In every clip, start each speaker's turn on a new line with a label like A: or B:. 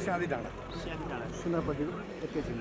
A: शादी डाँडा सुनापति एकैछिन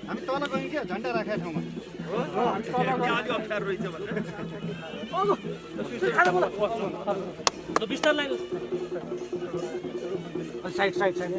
A: हामी तल गयौँ क्या झन्डा राखेको ठाउँमा साइड साइड साइड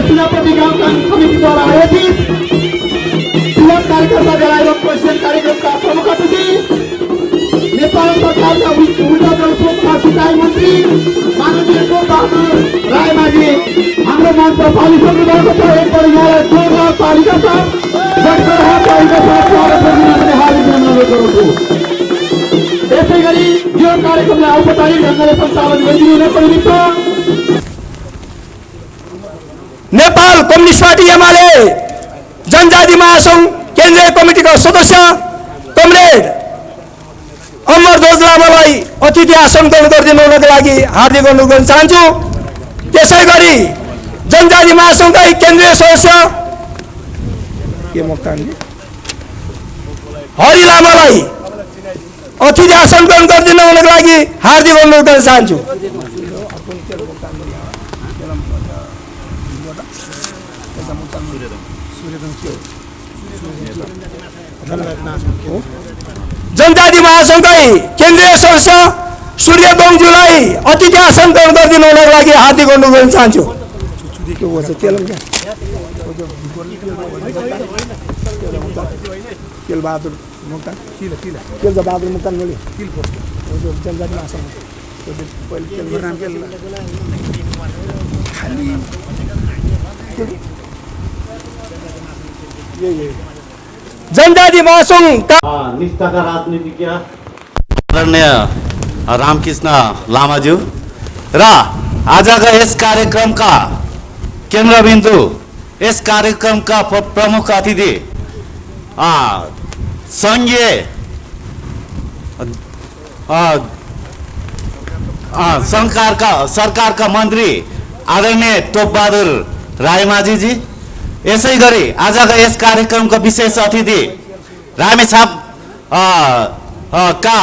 A: सेनापति गाउँ कमिटी द्वारा आयोजित कार्यक्रममा बेलायत प्रेसिडेन्ट कार्यक्रमका प्रमुख अतिथि नेपाल सरकारका ऊर्जा जलस्रोत तथा सिँचाइ मन्त्री माननीय बहादुर रायमाझी हाम्रो मञ्च पालिसक्नु भएको छ। एकपल्ट यहाँलाई जोरदार तालिका छ। यसै गरी यो कार्यक्रमलाई औपचारिक ढङ्गले सञ्चालन गरिदिनु परिमित
B: नेपाल कम्युनिस्ट पार्टी एमाले जनजाति महासंघ केन्द्रीय कमिटीका सदस्य कमरेड अमरध्वज लामालाई अतिथि आसन ग्रहण गरिदिनु हुनको लागि हार्दिक अनुरोध गर्न चाहन्छु। त्यसै गरी जनजाति महासंघका केन्द्रीय सदस्य हरि लामालाई अतिथि आसन ग्रहण गरिदिनु हुनको लागि हार्दिक अनुरोध गर्न चाहन्छु। जनजाति महासंघकै केन्द्रीय सदस्य सूर्यदोङज्यूलाई अतिथि आसन ग्रहण गरिदिनु हुनको लागि हार्दिक अनुरोध गर्न चाहन्छु। जनजाति महासंघ
C: निष्ठाका राजनीतिज्ञ आदरणीय रामकृष्ण लामाज्यू र आजका यस कार्यक्रमका केन्द्रबिन्दु, यस कार्यक्रमका प्रमुख अतिथि संघीय सरकारका मन्त्री आदरणीय टोपबहादुर रायमाझीजी, यसै गरी आजका यस कार्यक्रमका विशेष अतिथि रामेछाप का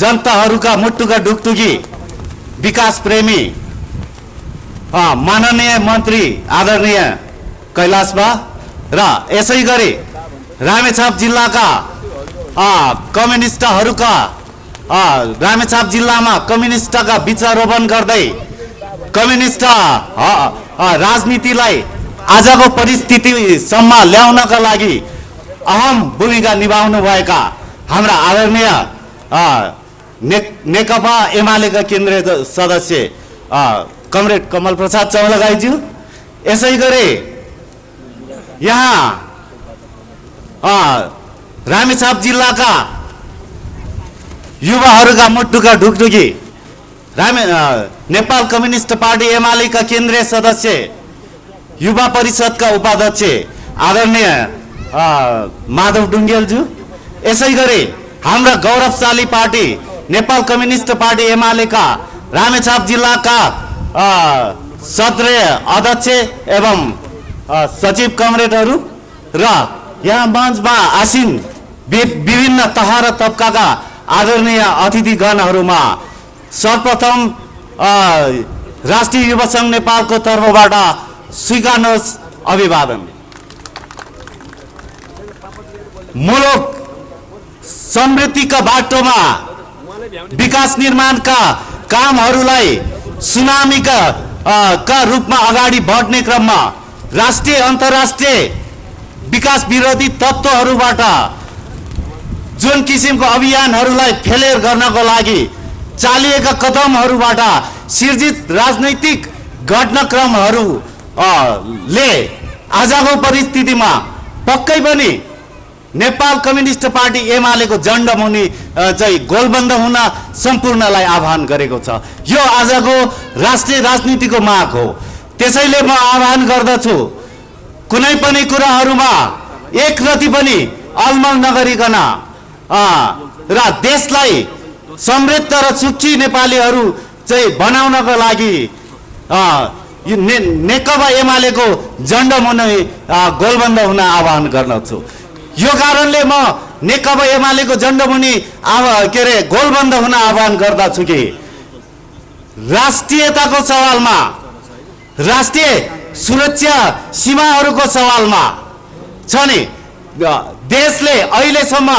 C: जनताहरूका मुटुका ढुकढुकी विकास प्रेमी माननीय मन्त्री आदरणीय कैलाश बा र यसै गरी रामेछाप जिल्लाका कम्युनिस्टहरूका रामेछाप जिल्लामा कम्युनिस्टका वृक्षारोपण गर्दै कम्युनिस्ट राजनीतिलाई आजको परिस्थितिसम्म ल्याउनका लागि अहम भूमिका निभाउनुभएका हाम्रा आदरणीय नेकपा एमालेका केन्द्रीय सदस्य कमरेड कमल प्रसाद चौलागाईज्यू, यसै गरी यहाँ रामेछाप जिल्लाका युवाहरूका मुटुका ढुकढुकी नेपाल कम्युनिस्ट पार्टी एमालेका केन्द्रीय सदस्य युवा परिषदका उपाध्यक्ष आदरणीय माधव डुङ्गेलज्यू, यसै गरी हाम्रा गौरवशाली पार्टी नेपाल कम्युनिस्ट पार्टी एमालेका रामेछाप जिल्लाका सदस्य अध्यक्ष एवं सचिव कमरेडहरू र यहाँ मञ्चमा आसीन विभिन्न तह र तबकाका आदरणीय अतिथिगणहरूमा सर्वप्रथम राष्ट्रिय युवा सङ्घ नेपालको तर्फबाट स्वीकार्नुहोस् अभिवादन। मुलुक समृद्धिका बाटोमा विकास निर्माणका कामहरूलाई सुनामीका रूपमा अगाडि बढ्ने क्रममा राष्ट्रिय अन्तर्राष्ट्रिय विकास विरोधी तत्त्वहरूबाट जुन किसिमको अभियानहरूलाई फेलेर गर्नको लागि चालिएका कदमहरूबाट सिर्जित राजनैतिक घटनाक्रमहरू ले आजको परिस्थितिमा पक्कै पनि नेपाल कम्युनिस्ट पार्टी एमालेको झण्डामुनि चाहिँ गोलबन्द हुन सम्पूर्णलाई आह्वान गरेको छ। यो आजको राष्ट्रिय राजनीतिको माग हो। त्यसैले म आह्वान गर्दछु, कुनै पनि कुराहरूमा एकरति पनि अलमल नगरिकन र देशलाई समृद्ध र सुखी नेपालीहरू चाहिँ बनाउनको लागि यो नेकपा एमालेको झण्डामुनि गोलबन्द हुन आह्वान गर्दछु। यो कारणले म नेकपा एमालेको झण्डामुनि गोलबन्द हुन आह्वान गर्दछु कि राष्ट्रियताको सवालमा, राष्ट्रिय सुरक्षा सीमाहरूको सवालमा छ नि, देशले अहिलेसम्म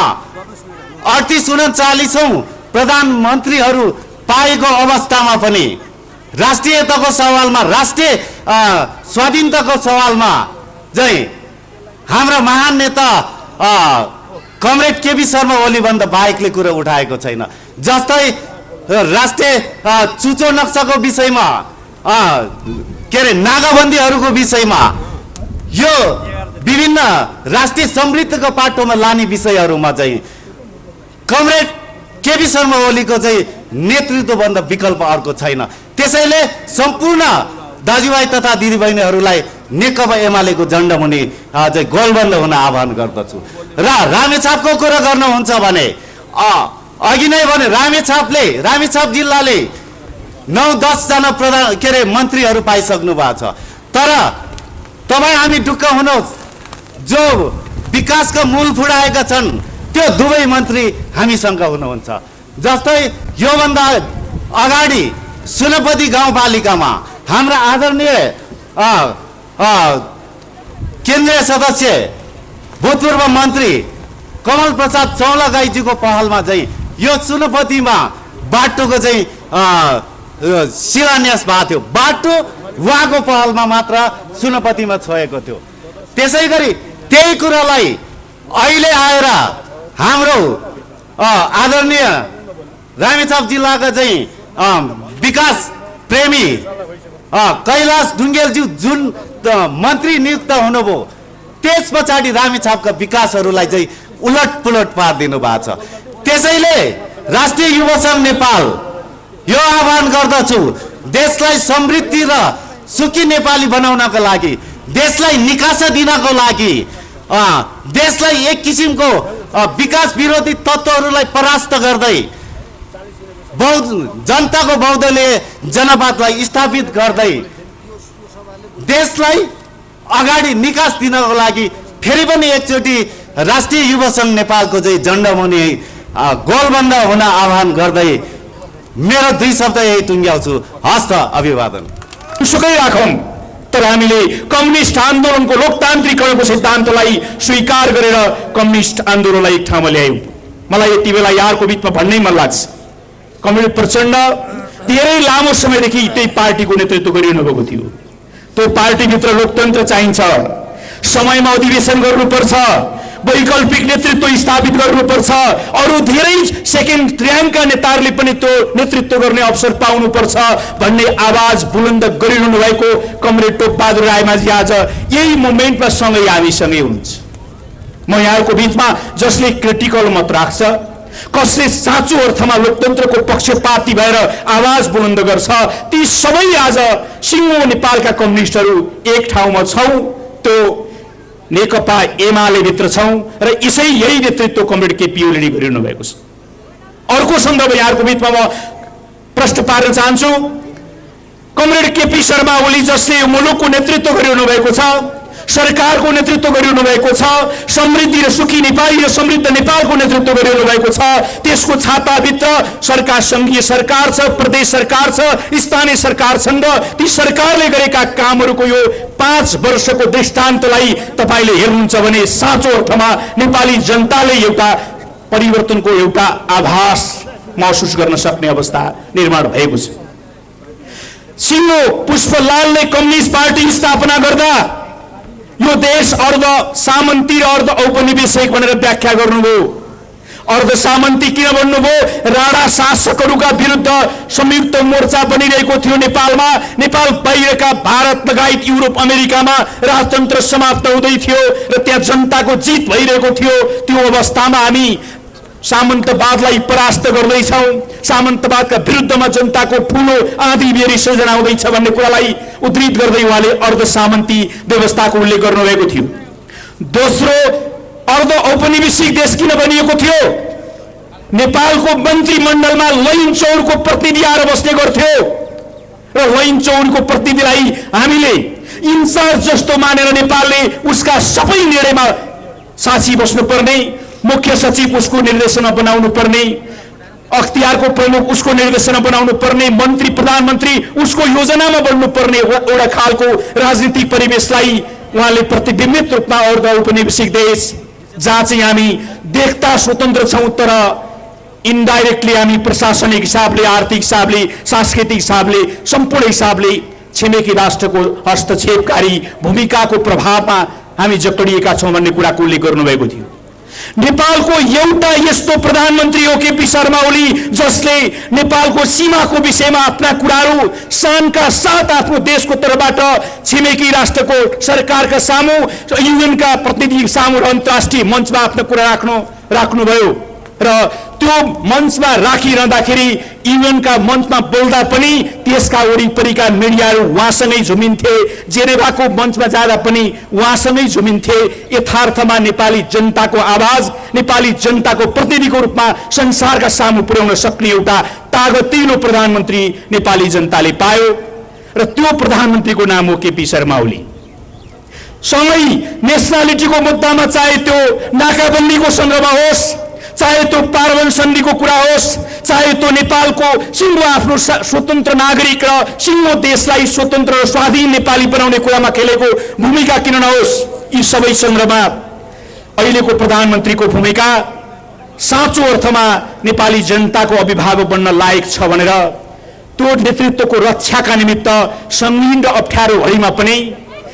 C: 38-39 प्रधानमन्त्रीहरू पाएको अवस्थामा पनि राष्ट्रियताको सवालमा, राष्ट्रिय स्वाधीनताको सवालमा चाहिँ हाम्रा महान नेता कमरेड केपी शर्मा ओलीभन्दा बाहेकले कुरा उठाएको छैन। जस्तै राष्ट्रिय चुचो नक्साको विषयमा, नागाबन्दीहरूको विषयमा, यो विभिन्न राष्ट्रिय समृद्धिको पाटोमा लाने विषयहरूमा चाहिँ कमरेड केपी शर्मा ओलीको चाहिँ नेतृत्वभन्दा विकल्प अर्को छैन। त्यसैले सम्पूर्ण दाजुभाइ तथा दिदीबहिनीहरूलाई नेकपा एमालेको झण्डामुनि चाहिँ गोलबन्द हुन आह्वान गर्दछु। र रामेछापको कुरा गर्नुहुन्छ भने अघि नै भने रामेछाप जिल्लाले 9-10 जना मन्त्रीहरू पाइसक्नु भएको छ। तर तपाईँ हामी ढुक्क हुनुहोस्, जो विकासका मूल फुडाएका छन् त्यो दुवै मन्त्री हामीसँग हुनुहुन्छ। जस्तै योभन्दा अगाडि सुनपति गाउँपालिकामा हाम्रा आदरणीय केन्द्रीय सदस्य भूतपूर्व मन्त्री कमल प्रसाद चौलागाईजीको पहलमा चाहिँ यो सुनपतिमा बाटोको चाहिँ शिलान्यास भएको थियो। बाटो उहाँको पहलमा मात्र सुनपतिमा छोएको थियो। त्यसै गरी त्यही कुरालाई अहिले आएर हाम्रो आदरणीय रामेछाप जिल्लाका चाहिँ विकास प्रेमी कैलाश ढुङ्गेलज्यू जुन मन्त्री नियुक्त हुनुभयो, त्यस पछाडि रामेछापका विकासहरूलाई चाहिँ उलट पुलट पारिदिनु भएको छ। त्यसैले राष्ट्रिय युवा सङ्घ नेपाल यो आह्वान गर्दछु, देशलाई समृद्धि र सुखी नेपाली बनाउनको लागि, देशलाई निकासा दिनको लागि, देशलाई एक किसिमको विकास विरोधी तत्त्वहरूलाई परास्त गर्दै जनताको बहुदलीय जनवादलाई स्थापित गर्दै देशलाई अगाडि निकास दिनको लागि फेरि पनि एकचोटि राष्ट्रिय युवा सङ्घ नेपालको चाहिँ झन्डामुनि गोलबन्द हुन आह्वान गर्दै मेरो 2 शब्द यही टुङ्ग्याउँछु। हस्त अभिवादन।
B: सुकै राखौँ, तर हामीले कम्युनिस्ट आन्दोलनको लोकतान्त्रिकरणको सिद्धान्तलाई स्वीकार गरेर कम्युनिस्ट आन्दोलनलाई एक ठाउँमा ल्यायौँ। मलाई यति बेला यहाँको बिचमा भन्नै मन लाग्छ, कमरेड प्रचण्ड धेरै लामो समयदेखि त्यही पार्टीको नेतृत्व गरिरहनु भएको थियो। त्यो पार्टीभित्र लोकतन्त्र चाहिन्छ, समयमा अधिवेशन गर्नुपर्छ, वैकल्पिक नेतृत्व स्थापित गर्नुपर्छ, अरू धेरै सेकेन्ड र्याङ्कका नेताहरूले पनि त्यो नेतृत्व गर्ने अवसर पाउनुपर्छ भन्ने आवाज बुलन्द गरिरहनु भएको कमरेड टोपबहादुर रायमाझी आज यही मोमेन्टमा सँगै हामीसँगै हुनुहुन्छ। म यहाँको बिचमा जसले क्रिटिकल मत राख्छ, कसले साँचो अर्थमा लोकतन्त्रको पक्षपाती भएर आवाज बुलन्द गर्छ, ती सबै आज सिङ्गो नेपालका कम्युनिस्टहरू एक ठाउँमा छौँ, त्यो नेकपा एमाले भित्र छौँ र यही नेतृत्व कमरेड केपी ओलीले गरिरहनु भएको छ। अर्को सन्दर्भ यहाँको बिचमा म प्रश्न पार्न चाहन्छु, कमरेड केपी शर्मा ओली जसले मुलुकको नेतृत्व गरिरहनु भएको छ, सरकारको नेतृत्व गरिरहनु भएको छ, समृद्धि र सुखी नेपाली र समृद्ध नेपालको नेतृत्व गरिरहनु भएको छ, त्यसको छाताभित्र सरकार, सङ्घीय सरकार छ, प्रदेश सरकार छ, स्थानीय सरकार छन् र ती सरकारले गरेका कामहरूको यो 5 वर्षको दृष्टान्तलाई तपाईँले हेर्नुहुन्छ भने साँचो अर्थमा नेपाली जनताले एउटा परिवर्तनको एउटा आभास महसुस गर्न सक्ने अवस्था निर्माण भएको छ। सिङ्गो पुष्पलालले कम्युनिस्ट पार्टी स्थापना गर्दा यो देश अर्ध सामन्ती र अर्ध औपनिवेशिक भनेर व्याख्या गर्नुभयो। अर्ध सामन्ती किन भन्नुभयो? राणा शासकहरूका विरुद्ध संयुक्त मोर्चा बनिरहेको थियो नेपालमा। नेपाल बाहिरका भारत लगायत युरोप अमेरिकामा राजतन्त्र समाप्त हुँदै थियो र त्यहाँ जनताको जित भइरहेको थियो। त्यो अवस्थामा हामी सामन्तवादलाई परास्त गर्दैछौँ, सामन्तवादका विरुद्धमा जनताको ठुलो आँधी बेरी सृजना हुँदैछ भन्ने कुरालाई उद्धृत गर्दै उहाँले अर्ध सामन्ती व्यवस्थाको उल्लेख गर्नुभएको थियो। दोस्रो, अर्ध औपनिवेशिक देश किन बनिएको थियो? नेपालको मन्त्रीमण्डलमा लैन चौरको प्रतिनिधि आएर बस्ने गर्थ्यो र लैन चौरको प्रतिनिधिलाई हामीले इन्चार्ज जस्तो मानेर नेपालले उसका सबै निर्णयमा साक्षी बस्नुपर्ने, मुख्य सचिव उसको निर्देशनमा बनाउनु पर्ने, अख्तियारको प्रमुख उसको निर्देशनमा बनाउनु पर्ने, मन्त्री प्रधानमन्त्री उसको योजनामा बन्नु पर्ने एउटा खालको राजनीतिक परिवेशलाई उहाँले प्रतिबिम्बित रूपमा अर्ध औपनिवेशिक देश जहाँ चाहिँ हामी देख्दा स्वतन्त्र छौँ तर इन्डाइरेक्टली हामी प्रशासनिक हिसाबले, आर्थिक हिसाबले, सांस्कृतिक हिसाबले, सम्पूर्ण हिसाबले छिमेकी राष्ट्रको हस्तक्षेपकारी भूमिकाको प्रभावमा हामी जकडिएका छौँ भन्ने कुराको उल्लेख गर्नुभएको थियो। नेपालको एउटा यस्तो प्रधानमन्त्री हो केपी शर्मा ओली जसले नेपालको सीमाको विषयमा आफ्ना कुराहरू शानका साथ आफ्नो देशको तर्फबाट छिमेकी राष्ट्रको सरकारका सामु, युएनका प्रतिनिधि सामु र अन्तर्राष्ट्रिय मञ्चमा आफ्नो कुरा राख्नुभयो र त्यो मञ्चमा राखिरहँदाखेरि युएनका मञ्चमा बोल्दा पनि त्यसका वरिपरिका मिडियाहरू उहाँसँगै झुमिन्थे, जेनेभाको मञ्चमा जाँदा पनि उहाँसँगै झुमिन्थे। यथार्थमा नेपाली जनताको आवाज, नेपाली जनताको प्रतिनिधिको रूपमा संसारका सामु पुर्याउन सक्ने एउटा तागतिलो प्रधानमन्त्री नेपाली जनताले पायो र त्यो प्रधानमन्त्रीको नाम हो केपी शर्मा ओली। सँगै नेसनालिटीको मुद्दामा चाहे त्यो नाकाबन्दीको सन्दर्भमा होस्, चाहे त्यो पार्वन सन्धिको कुरा होस्, चाहे त्यो नेपालको सिङ्गो आफ्नो स्वतन्त्र नागरिक र सिङ्गो देशलाई स्वतन्त्र र स्वाधीन नेपाली बनाउने कुरामा खेलेको भूमिका किन नहोस्, यी सबै सन्दर्भमा अहिलेको प्रधानमन्त्रीको भूमिका साँचो अर्थमा नेपाली जनताको अभिभावक बन्न लायक छ भनेर त्यो नेतृत्वको रक्षाका निमित्त संगीन र अप्ठ्यारो घडीमा पनि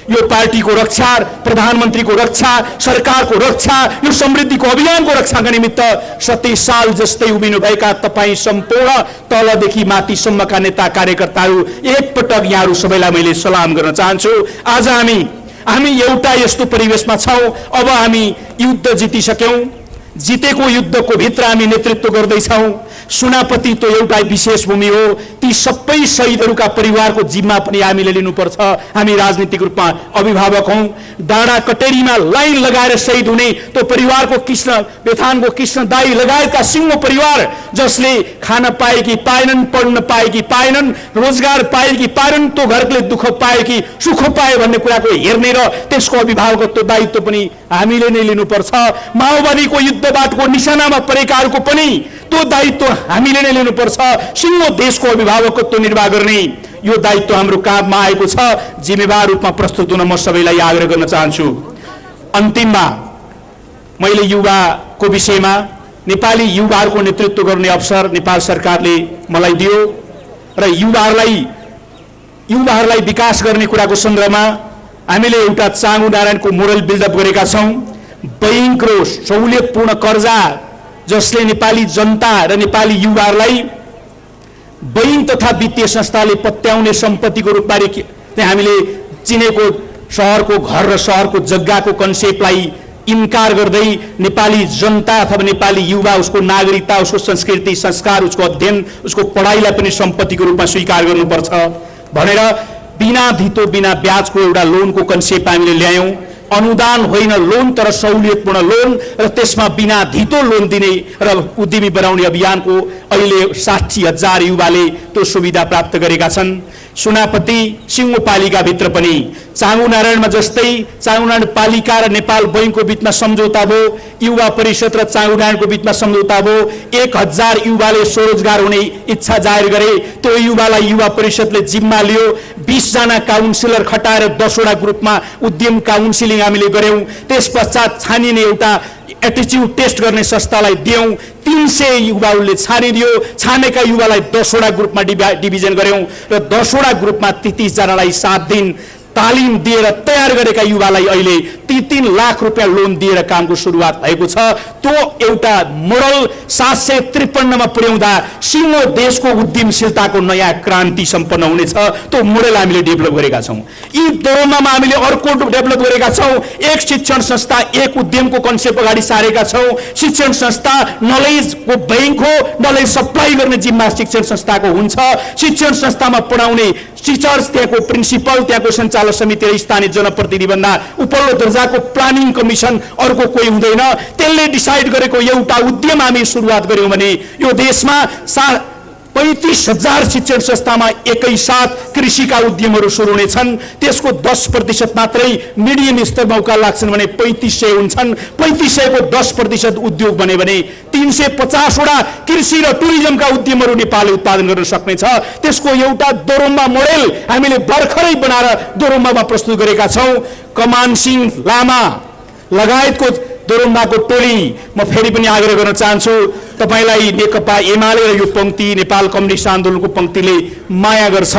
B: यो पार्टीको रक्षा, प्रधानमन्त्रीको रक्षा, सरकारको रक्षा, यो समृद्धिको अभियानको रक्षाका निमित्त 27 साल जस्तै उभिनुभएका तपाईँ सम्पूर्ण तलदेखि माथिसम्मका नेता कार्यकर्ताहरू एकपटक यहाँहरू सबैलाई मैले सलाम गर्न चाहन्छु। आज हामी एउटा यस्तो परिवेशमा छौँ। अब हामी युद्ध जितिसक्यौँ। जितेको युद्धको भित्र हामी नेतृत्व गर्दैछौँ। सुनापति तो एउटा विशेष भूमि हो। ती सबै शहीदहरूका परिवारको जिम्मा पनि हामीले लिनुपर्छ। हामी राजनीतिक रूपमा अभिभावक हौँ। डाँडा कटेरीमा लाइन लगाएर शहीद हुने त्यो परिवारको कृष्ण बेथानको कृष्ण दाई लगायतका सिंह परिवार जसले खान पाए कि पाएनन्, पढ्न पाए कि पाएनन्, रोजगार पाए कि पाएनन्, त्यो घरले दुःख पाए कि सुख पाए भन्ने कुराको हेर्ने र त्यसको अभिभावकत्व दायित्व पनि हामीले नै लिनुपर्छ। माओवादीको युद्धबाटको निशानामा परेकाहरूको पनि त्यो दायित्व हामीले नै लिनुपर्छ। सिंह देशको अभिभावकत्व निर्वाह गर्ने यो दायित्व हाम्रो काँधमा आएको छ। जिम्मेवार रूपमा प्रस्तुत हुन म सबैलाई आग्रह गर्न चाहन्छु। अन्तिममा मैले युवाको विषयमा नेपाली युवाहरूको नेतृत्व गर्ने अवसर नेपाल सरकारले मलाई दियो र युवाहरूलाई विकास गर्ने कुराको सन्दर्भमा हामीले एउटा चाँगु नारायणको मोडल बिल्डअप गरेका छौँ। बैंकको सहुलियतपूर्ण कर्जा जसले नेपाली जनता र नेपाली युवाहरूलाई बैंक तथा वित्तीय संस्थाले पत्याउने सम्पत्तिको रूपमा हामीले चिनेको सहरको घर र सहरको जग्गाको कन्सेप्टलाई इन्कार गर्दै नेपाली जनता अथवा नेपाली युवा, उसको नागरिकता, उसको संस्कृति, संस्कार, उसको अध्ययन, उसको पढाइलाई पनि सम्पत्तिको रूपमा स्वीकार गर्नुपर्छ भनेर बिना धितो बिना ब्याजको एउटा लोनको कन्सेप्ट हामीले ल्यायौँ। अनुदान होइन लोन, तर सहुलियतपूर्ण लोन र त्यसमा बिना धितो लोन दिने र उद्यमी बनाउने अभियानको अहिले 60,000 युवाले त्यो सुविधा प्राप्त गरेका छन्। सुनापति सिंहपालिकाभित्र पनि चाँगु नारायणमा जस्तै चाँगु नारायण पालिका र नेपाल बैंकको बीचमा सम्झौता भयो, युवा परिषद र चाँगु नारायणको बीचमा सम्झौता भयो। 1000 युवाले स्वरोजगार हुने इच्छा जाहेर गरे। त्यो युवालाई युवा परिषदले जिम्मा लियो। 20 जना काउन्सिलर खटाएर 10 वटा ग्रुपमा उद्यम काउन्सिलिङ हामीले गर्यौं। त्यस पश्चात छानिने एउटा एटिट्युड टेस्ट गर्ने संस्थालाई दियौं। 300 युवाहरूले छानिदियो। छानेका युवालाई 10 वटा ग्रुपमा डिभिजन गर्यौं र 10 वटा ग्रुपमा 33 जनालाई 7 दिन तालिम दिएर तयार गरेका युवालाई अहिले 3 लाख रुपियाँ लोन दिएर कामको सुरुवात भएको छ। त्यो एउटा मोडल 753 मा पुर्याउँदा सिंह देशको उद्यमशीलताको नयाँ क्रान्ति सम्पन्न हुनेछ। त्यो मोडल हामीले डेभलप गरेका छौं। यी दोहोरमा हामीले अर्को डेभलप गरेका छौं। एक शिक्षण संस्था एक उद्यमको कन्सेप्ट अगाडि सारेका छौं। शिक्षण संस्था नलेजको बैंक हो। नलेज सप्लाई गर्ने जिम्मा शिक्षण संस्थाको हुन्छ। शिक्षण संस्थामा पढाउने टिचर्स, त्यहाँको प्रिन्सिपल, त्यहाँको सञ्चालक समिति र स्थानीय जनप्रतिनिधि भन्दा उपल्लो दर्जाको प्लानिङ कमिसन अर्को कोही हुँदैन। त्यसले डिसाइड गरेको एउटा उद्यम हामी सुरुवात गर्यौं भने यो देशमा 35,000 शिक्षण संस्थामा एकैसाथ कृषिका उद्यमहरू सुरु हुनेछन्। त्यसको 10% मात्रै मिडियम स्तर मौका लाग्छन् भने 3500 हुन्छन्। 3500 को 10% उद्योग बने भने 350 वटा कृषि र टुरिज्मका उद्यमहरू नेपालले उत्पादन गर्न सक्नेछ। त्यसको एउटा दोरम्बा मोडेल हामीले भर्खरै बनाएर दोरम्बामा प्रस्तुत गरेका छौं। कमान सिंह लामा लगायतको दोरम्बाको टोली म फेरि पनि आग्रह गर्न चाहन्छु, तपाईलाई नेकपा एमाले र यो पंक्ति नेपाल कम्युनिस्ट आन्दोलनको पंक्तिले माया गर्छ।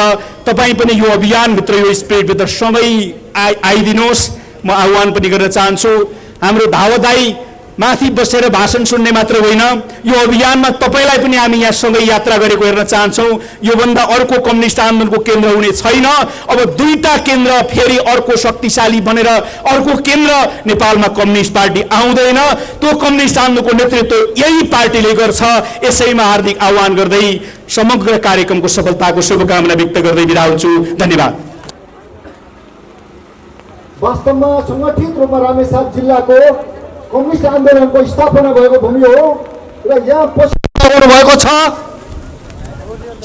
B: तपाई पनि यो अभियानभित्र यो स्पिरिटभित्र सँगै आइदिनुहोस् म आह्वान पनि गर्न चाहन्छु। हाम्रो धावदाई माथि बसेर भाषण सुन्ने मात्र होइन, यो अभियानमा तपाईलाई पनि हामी यहाँ सँगै यात्रा गरेको हेर्न चाहन्छौँ। यो भन्दा अर्को कम्युनिस्ट आन्दोलनको केन्द्र हुने छैन। अब दुईटा केन्द्र फेरि अर्को शक्तिशाली बनेर अर्को केन्द्र नेपालमा कम्युनिस्ट पार्टी आउँदैन। त्यो कम्युनिस्ट आन्दोलनको नेतृत्व यही पार्टीले गर्छ। यसैमा हार्दिक आह्वान गर्दै समग्र कार्यक्रमको सफलताको शुभकामना व्यक्त गर्दै बिदा हुन्छु। धन्यवाद।
A: वास्तवमा संगठित रूपमा रामेछाप जिल्लाको कम्युनिस्ट आन्दोलनको स्थापना भएको भूमि हो र यहाँ
D: गर्नु भएको छ।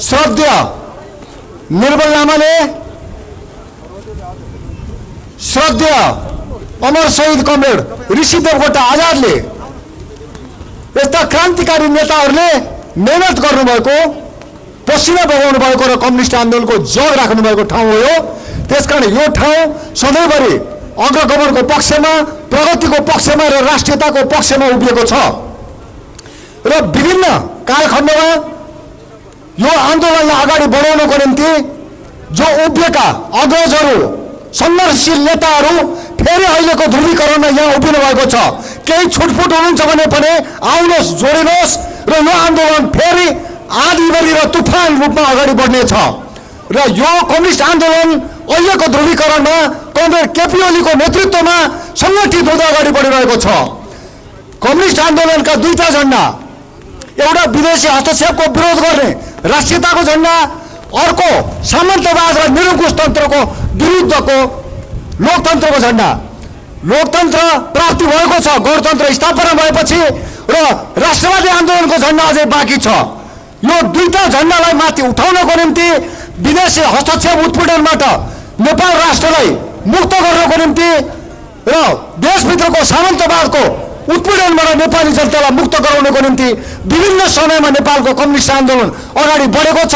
D: श्रद्धेय निर्मल लामाले, श्रद्धेय अमर शहीद कमरेड ऋषि देवकोटा आजादले, यस्ता क्रान्तिकारी नेताहरूले मेहनत गर्नुभएको, पसिना बगाउनु भएको र कम्युनिस्ट आन्दोलनको जग राख्नु भएको ठाउँ हो यो। त्यसकारण यो ठाउँ सधैँभरि अग्रगमनको पक्षमा, प्रगतिको पक्षमा र राष्ट्रियताको पक्षमा उभिएको छ। र विभिन्न कालखण्डमा यो आन्दोलनलाई अगाडि बढाउनको निम्ति जो उभिएका अग्रजहरू सङ्घर्षशील नेताहरू फेरि अहिलेको ध्रुवीकरणमा यहाँ उभिनु भएको छ। केही छुटफुट हुनुहुन्छ भने पनि आउनुहोस्, जोडिनुहोस् र यो आन्दोलन फेरि आँधीबेहरी र तुफान रूपमा अगाडि बढ्नेछ। र यो कम्युनिस्ट आन्दोलन अहिलेको ध्रुवीकरणमा कमरेड केपी ओलीको नेतृत्वमा सङ्गठित हुँदै अगाडि बढिरहेको छ। कम्युनिस्ट आन्दोलनका दुईटा झन्डा, एउटा विदेशी हस्तक्षेपको विरोध गर्ने राष्ट्रियताको झन्डा, अर्को सामन्तवाद र निरङ्कुश तन्त्रको विरुद्धको लोकतन्त्रको झन्डा। लोकतन्त्र प्राप्ति भएको छ गणतन्त्र स्थापना भएपछि र राष्ट्रवादी आन्दोलनको झन्डा अझै बाँकी छ। यो दुईटा झन्डालाई माथि उठाउनको निम्ति विदेशी हस्तक्षेप उत्पीडनबाट नेपाल राष्ट्रलाई मुक्त गर्नको निम्ति र देशभित्रको सामन्तवादको उत्पीडनबाट नेपाली जनतालाई मुक्त गराउनको निम्ति विभिन्न समयमा नेपालको कम्युनिस्ट आन्दोलन अगाडि बढेको छ।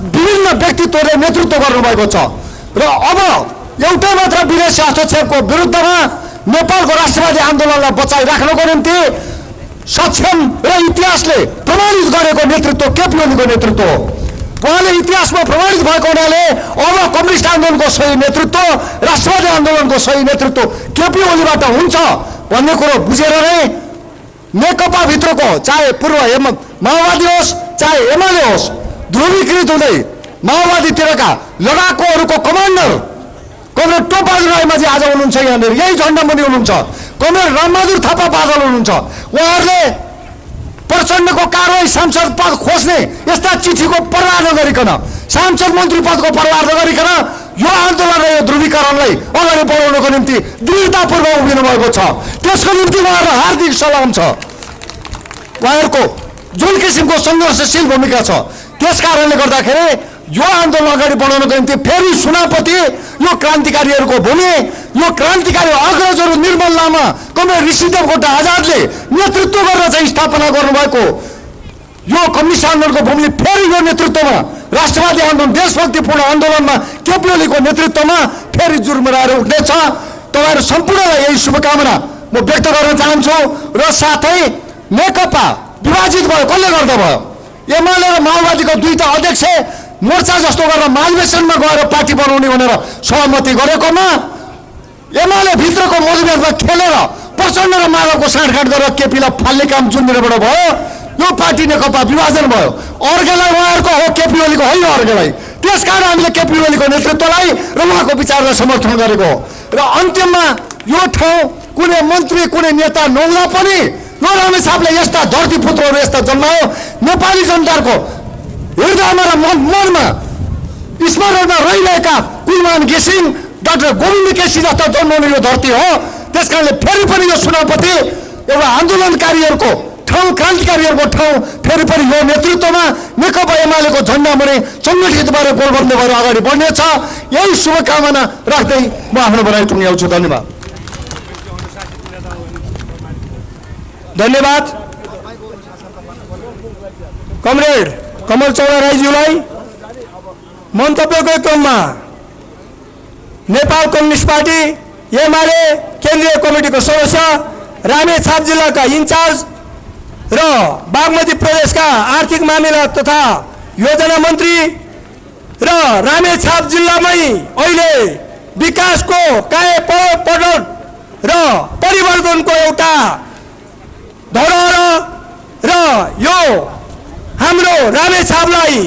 D: विभिन्न व्यक्तित्वले नेतृत्व गर्नुभएको छ र अब एउटै मात्र विदेशी हस्तक्षेपको विरुद्धमा नेपालको राष्ट्रवादी आन्दोलनलाई बचाइराख्नको निम्ति सक्षम र इतिहासले प्रमाणित गरेको नेतृत्व केपी ओलीको नेतृत्व हो। उहाँले इतिहासमा प्रमाणित भएको हुनाले अब कम्युनिस्ट आन्दोलनको सही नेतृत्व, राष्ट्रवादी आन्दोलनको सही नेतृत्व केपी ओलीबाट हुन्छ भन्ने कुरो बुझेर नै नेकपा भित्रको चाहे पूर्व माओवादी होस् चाहे एमाले होस्, ध्रुवीकृत हुँदै माओवादीतिरका लडाकुहरूको कमान्डर कमरेड टोपबहादुर राईमाझी आज हुनुहुन्छ यहाँनिर, यही झन्डामुनि हुनुहुन्छ। कमरेड रामबहादुर थापा बादल हुनुहुन्छ। उहाँहरूले प्रचण्डको कारवाही सांसद पद खोज्ने यस्ता चिठीको परवाह नगरिकन, सांसद मन्त्री पदको परवाह नगरिकन यो आन्दोलन र यो ध्रुवीकरणलाई अगाडि बढाउनको निम्ति दृढतापूर्वक उभिनु भएको छ। त्यसको निम्ति उहाँहरूलाई हार्दिक सलाम छ। उहाँहरूको जुन किसिमको सङ्घर्षशील भूमिका छ, त्यस कारणले गर्दाखेरि यो आन्दोलन अगाडि बढाउनको निम्ति फेरि सुनापति यो क्रान्तिकारीहरूको भूमि, यो क्रान्तिकारी अग्रजहरू निर्मल लामा, कमरेड ऋषिदेव कोटा आजादले नेतृत्व गरेर चाहिँ स्थापना गर्नुभएको यो कम्युनिस्ट आन्दोलनको भूमिले फेरि यो नेतृत्वमा राष्ट्रवादी आन्दोलन, देशभक्तिपूर्ण आन्दोलनमा केपी ओलीको नेतृत्वमा फेरि जुर्मराएर उठ्नेछ। तपाईँहरू सम्पूर्णलाई यही शुभकामना म व्यक्त गर्न चाहन्छु। र साथै नेकपा विभाजित भयो, कसले गर्दा भयो? एमाले र माओवादीको दुईटा अध्यक्ष मोर्चा जस्तो गरेर महाधिवेशनमा गएर पार्टी बनाउने भनेर सहमति गरेकोमा एमाले भित्रको मतभेदमा खेलेर प्रचण्ड र माधवको साँठगाँठ गरेर केपीलाई फाल्ने काम जुन दिनबाट भयो, यो पार्टी नेकपा विभाजन भयो। अर्घेलाई उहाँहरूको हो, केपी ओलीको होइन अर्घेलाई। त्यसकारण हामीले केपी ओलीको नेतृत्वलाई र उहाँको विचारलाई समर्थन गरेको हो। र अन्त्यमा यो ठाउँ कुनै मन्त्री कुनै नेता नहुँदा पनि यो रामेछापले यस्ता धरतीपुत्रहरू यस्ता जन्मायो, नेपाली जनताको हृदयमा र मनमा स्मरणमा रहिरहेका कुलमान घिसिङ, डाक्टर गोविन्द केसी जस्ता जन्माउने यो धरती हो। त्यस कारणले फेरि पनि यो सुनापति एउटा आन्दोलनकारीहरूको ठाउँ, क्रान्तिकारीहरूको ठाउँ फेरि पनि यो नेतृत्वमा नेकपा एमालेको झन्डा मुनि सङ्गठित भएर गोलबन्द भएर अगाडि बढ्नेछ। यही शुभकामना राख्दै म आफ्नो भनाइ टुङ्ग्याउँछु। धन्यवाद।
B: धन्यवाद कमरेड कमल चौडा राईज्यूलाई। मन्तव्यको क्रममा नेपाल कम्युनिस्ट पार्टी एमाले केन्द्रीय कमिटीको सदस्य, रामेछाप जिल्लाका इन्चार्ज र बागमती प्रदेशका आर्थिक मामिला तथा योजना मन्त्री र रामेछाप जिल्लामै अहिले विकासको कायापलट र परिवर्तनको एउटा धरोहर र यो हाम्रो रामेछापलाई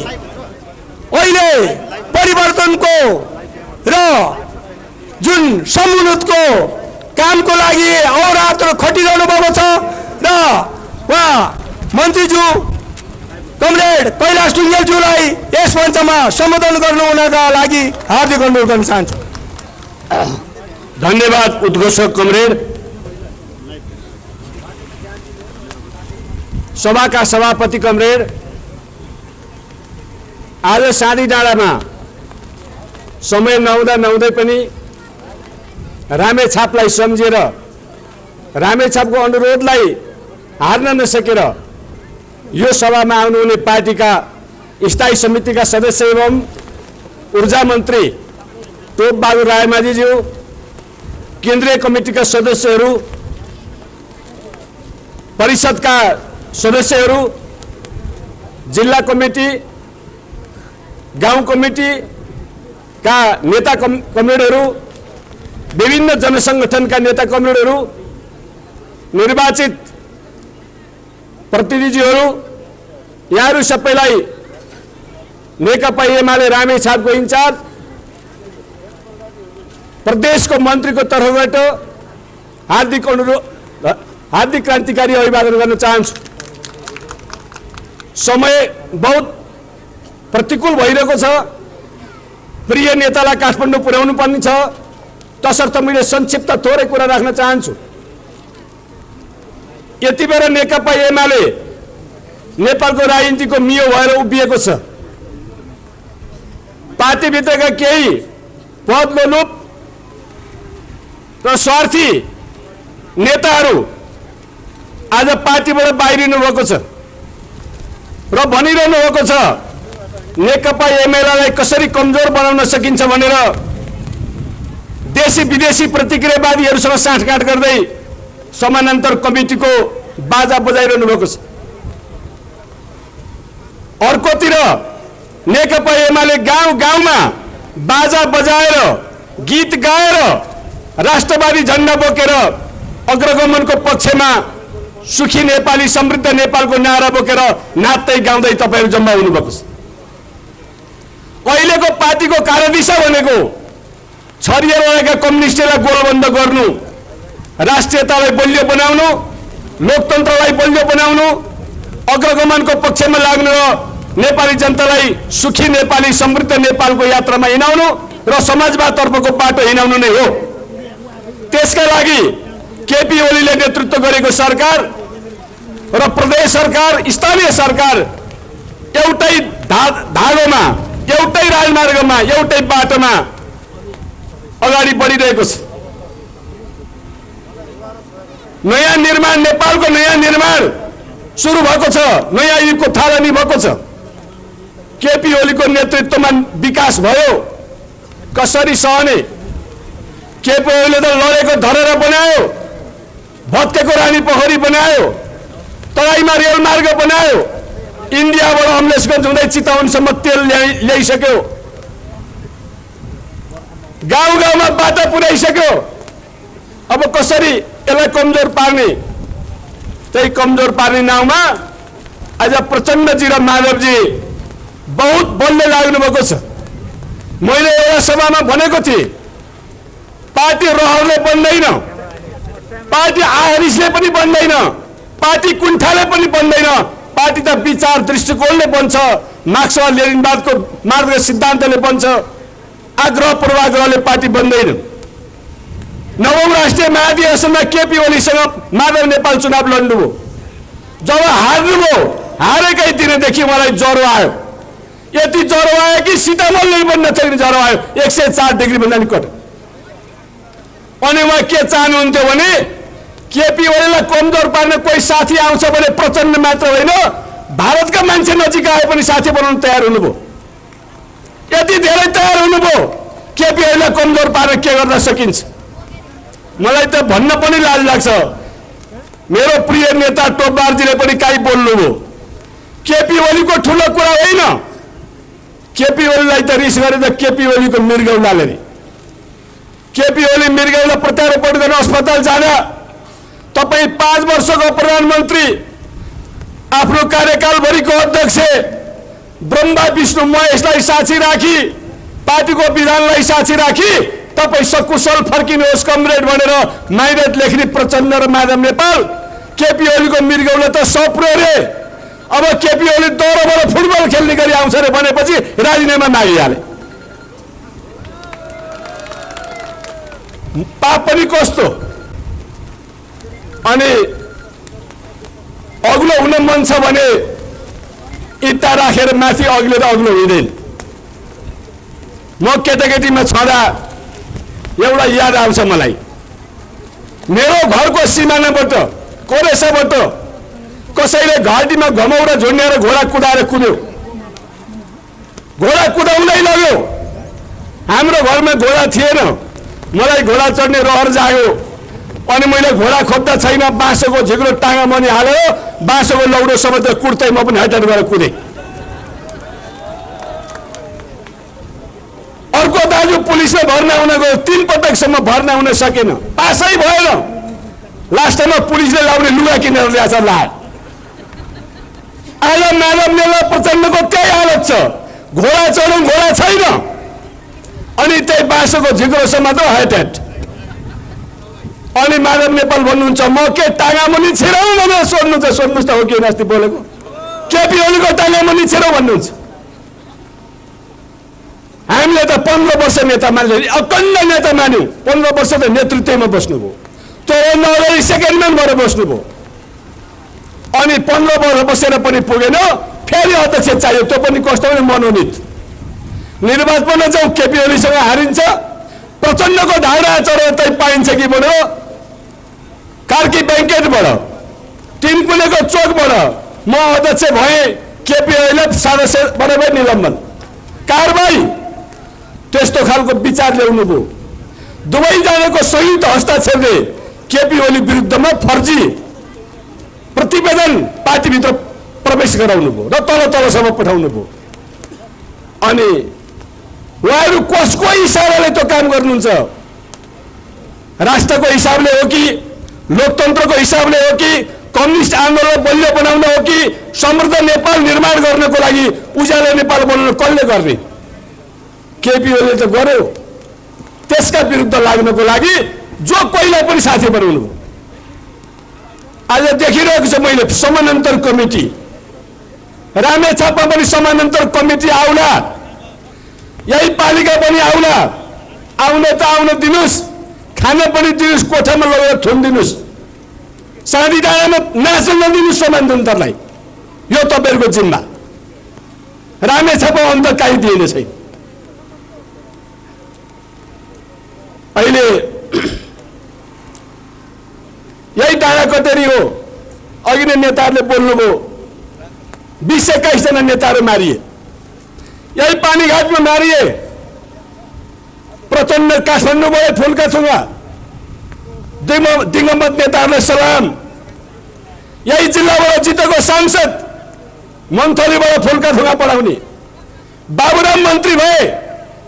B: अहिले परिवर्तनको र जुन समुन्नतको कामको लागि अहोरात्र खटिरहनु भएको छ र उहाँ मन्त्रीज्यू कमरेड कैलाश टुङ्गेलज्यूलाई यस मञ्चमा सम्बोधन गर्नुहुनका लागि हार्दिक अनुरोध गर्न चाहन्छु।
E: धन्यवाद उद्घोषक कमरेड। सभाका सभापति कमरेड, आज साँधी डाँडामा समय नहुँदै पनि रामेछापलाई सम्झेर रामेछापको अनुरोधलाई हार्न नसकेर यो सभामा आउनुहुने पार्टीका स्थायी समितिका सदस्य एवं ऊर्जा मन्त्री टोपबहादुर राईमाझीज्यू, केन्द्रीय कमिटीका सदस्यहरू, परिषदका सदस्यहरू, जिल्ला कमिटी, गाउँ कमिटीका नेता कमरेडहरू, विभिन्न जनसङ्गठनका नेता कमरेडहरू, निर्वाचित प्रतिनिधिहरू, यहाँहरू सबैलाई नेकपा एमाले रामेछापको इन्चार्ज प्रदेशको मन्त्रीको तर्फबाट हार्दिक क्रान्तिकारी अभिवादन गर्न चाहन्छु। समय बहुत प्रतिकूल भइरहेको छ। प्रिय नेतालाई काठमाडौँ पुर्याउनु पर्ने छ। तसर्थ मैले संक्षिप्त थोरै कुरा राख्न चाहन्छु। यति बेला नेकपा एमाले नेपालको राजनीतिको मियो भएर उभिएको छ। पार्टीभित्रका केही पद लोलुप र स्वार्थी नेताहरू आज पार्टीबाट बाहिरिनु भएको छ र भनिरहनु भएको छ नेकपा एमालेलाई कसरी कमजोर बनाउन सकिन्छ भनेर देशी विदेशी प्रतिक्रियावादीहरूसँग साँठगाँठ गर्दै समानान्तर कमिटीको बाजा बजाइरहनु भएको छ। अर्कोतिर नेकपा एमाले गाउँ गाउँमा बाजा बजाएर गीत गाएर राष्ट्रवादी झण्डा बोकेर अग्रगमनको पक्षमा सुखी नेपाली समृद्ध नेपालको नारा बोकेर नाच्दै गाउँदै तपाईहरु जम्मा हुनुभएको छ। अहिलेको पार्टीको कार्यदिशा भनेको छरिएर रहेका कम्युनिस्टलाई गोलबन्द गर्नु, राष्ट्रियतालाई बलियो बनाउनु, लोकतन्त्रलाई बलियो बनाउनु, अग्रगमनको पक्षमा लाग्नु र नेपाली जनतालाई सुखी नेपाली समृद्ध नेपालको यात्रामा हिँडाउनु र समाजवादतर्फको बाटो हिँडाउनु नै हो। त्यसका लागि केपी ओलीले नेतृत्व गरेको सरकार र प्रदेश सरकार, स्थानीय सरकार एउटै धागोमा, एउटै राजमार्गमा, एउटै बाटोमा अगाडि बढिरहेको छ। नयाँ निर्माण, नेपालको नयाँ निर्माण सुरु भएको छ। नयाँ युगको थालनी भएको छ। केपी ओलीको नेतृत्वमा विकास भयो। कसरी सहने? केपी ओलीले त लडेको धरेर बनायो, भत्केको रानी पोखरी बनायो, तराईमा रेल मार्ग बनायो, इन्डियाबाट अमलेसगञ्ज हुँदै चितवनसम्म तेल ल्याइसक्यो, गाउँ गाउँमा बाटो पुर्याइसक्यो। अब कसरी यसलाई कमजोर पार्ने? त्यही कमजोर पार्ने नाउँमा आज प्रचण्डजी र माधवजी बहुत बोल्न लाग्नु भएको छ। मैले एउटा सभामा भनेको थिएँ, पार्टी रहरले बन्दैन, पार्टी आरिसले पनि बन्दैन, पार्टी कुण्ठाले पनि बन्दैन, पार्टी त विचार दृष्टिकोणले बन्छ, मार्क्सवाद लेनिनवादको मार्ग सिद्धान्तले बन्छ, आग्रह पूर्वाग्रहले पार्टी बन्दैन। नवौं राष्ट्रिय महाधिवेशनमा केपी ओलीसँग माधव नेपाल चुनाव लड्नुभयो। जब हार्नुभयो, हारेकै दिनदेखि मलाई ज्वरो आयो। यति ज्वरो आयो कि सीतामढीले पनि नचल्ने ज्वरो आयो, 104 डिग्री भन्दा नि कट। अनि उहाँ के चाहनुहुन्थ्यो भने केपी ओलीलाई कमजोर पार्न कोही साथी आउँछ भने प्रचण्ड मात्र होइन, भारतका मान्छे नजिक आए पनि साथी बनाउन तयार हुनुभयो। यति धेरै तयार हुनुभयो, केपी ओलीलाई कमजोर पार्न के गर्न सकिन्छ? मलाई त भन्न पनि लाज लाग्छ। मेरो प्रिय नेता टोपबारजीले पनि काहीँ बोल्नुभयो। केपी ओलीको ठुलो कुरा होइन, केपी ओलीलाई त रिस गरे त केपी ओलीको मृगौलाले नि। केपी ओली मृगौला प्रत्यारोपण गर्न अस्पताल जाँदा तपाईँ 5 वर्षको प्रधानमन्त्री, आफ्नो कार्यकालभरिको अध्यक्ष ब्रह्मा विष्णु महेशलाई साक्षी राखी, पार्टीको विधानलाई साक्षी राखी तपाईँ सकुशल फर्किनुहोस् कमरेड भनेर माइरेट लेख्ने प्रचण्ड र माधव नेपाल केपी ओलीको मृगौला त सप्रो रे। अब केपी ओली दौरोबाट फुटबल खेल्ने गरी आउँछ रे भनेपछि राजीनामा मागिहाले। पाप पनि कस्तो? अनि अग्लो हुन मन छ भने इट्टा राखेर माथि अग्लो र अग्लो हुँदैन। म केटाकेटीमा छँदा एउटा याद आउँछ मलाई। मेरो घरको सिमानाबाट, कोरेसाबाट कसैले घाँटीमा घमौरा झुन्ड्याएर घोडा कुदाएर कुद्यो। घोडा कुदाउँदै लग्यो। हाम्रो घरमा घोडा थिएन। मलाई घोडा चढ्ने रहर जाग्यो। अनि मैले घोडा खोज्दा छैन, बाँसको झिक्रो टाँगा मुनि हालेर बाँसोको लौडो समेत कुर्तै म पनि हटाएर गएर कुदेँ। अर्को दाजु पुलिसले भर्ना हुन गयो, 3 पटकसम्म भर्ना हुन सकेन, पासै भएन। लास्टमा पुलिसले लाउने लुगा किनेर ल्याएछ लाए। आज माधव नेवार प्रचण्डको त्यही हालत छ, घोडा चढौँ घोडा छैन, अनि त्यही बाँसोको झिक्रोसम्म त हेटेट। अनि माधव नेपाल भन्नुहुन्छ म के टाँगामुनि छिराउँ भनेर सोध्नुहुन्छ, सोध्नुहोस् त हो कि अस्ति बोलेको केपी ओलीको टाँगामुनि छिराउँ भन्नुहुन्छ। हामीले त 15 वर्ष नेता मान्यो, अखण्ड नेता मान्यौँ, 15 वर्ष त नेतृत्वमा बस्नुभयो, त्यो नगरी सेकेन्डम्यान भएर बस्नुभयो। अनि 15 वर्ष बसेर पनि पुगेन, फेरि अध्यक्ष चाहियो, त्यो पनि कस्तो भने मनोनित। निर्वाचनमा जाउँ केपी ओलीसँग हारिन्छ, प्रचण्डको ढाडा चढेर तै पाइन्छ कि बडो कार्की ब्याङ्केटबाट, टिमकुनेको चोकबाट म अध्यक्ष भएँ, केपी ओलीले सदस्य बराबर निलम्बन कारबाही, त्यस्तो खालको विचार ल्याउनु भयो। दुवैजनाको संयुक्त हस्ताक्षरले केपी ओली विरुद्धमा फर्जी प्रतिवेदन पार्टीभित्र प्रवेश गराउनु भयो र तल तलसम्म पठाउनु भयो। अनि उहाँहरू कसको इसाराले त्यो काम गर्नुहुन्छ? राष्ट्रको हिसाबले हो कि लोकतन्त्रको हिसाबले हो कि कम्युनिस्ट आन्दोलन बलियो बनाउन हो कि समृद्ध नेपाल निर्माण गर्नको लागि उज्यालो नेपाल बनाउन कसले गर्ने? केपी ओलीले त गर्यो। त्यसका विरुद्ध लाग्नको लागि जो पहिला पनि साथी बनाउनु भयो। आज देखिरहेको छ मैले समानान्तर कमिटी, रामेछापमा पनि समानान्तर कमिटी आउला, यही पालिका पनि आउला, आउन त आउन दिनुहोस्, खान पनि दिनुहोस्, कोठामा लगेर थुनिदिनुहोस्, साँधी डाँडामा नाच्न नदिनुहोस् समानान्तरलाई, यो तपाईँहरूको जिम्मा। रामेछापमा अन्त काहीँ दिएन छैन। अहिले यही डाँडा कटेरी हो, अघि नै नेताहरूले बोल्नुभयो, 20-21 जना नेताहरू मारिए, यही पानीघाटमा मारिए, प्रचण्ड काठमाडौँ गए फुलका थुङ्गा, दिगम्बत नेताहरूलाई सलाम। यही जिल्लाबाट जितेको सांसद मन्थलीबाट फुलका थुङ्गा पठाउने, बाबुराम मन्त्री भए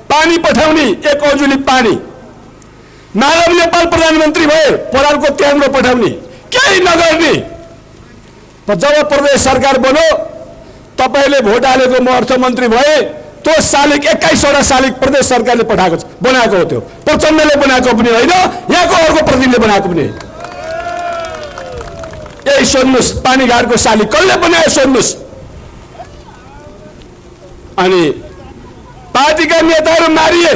E: पानी पठाउने 1 औजुली पानी, माधव नेपाल प्रधानमन्त्री भए परालको त्याम्रो पठाउने, केही नगर्ने। जब प्रदेश सरकार बन्यो तपाईँले भोट हालेको म अर्थमन्त्री भए, त्यो शालिग 21वटा शालिग प्रदेश सरकारले पठाएको बनाएको हो, त्यो प्रचण्डले बनाएको पनि होइन, यहाँको अर्को प्रतिनिधिले बनाएको पनि होइन। यही सोध्नुहोस् पानीघाटको शालिग कसले बनायो सोध्नुहोस्। अनि पार्टीका नेताहरू मारिए,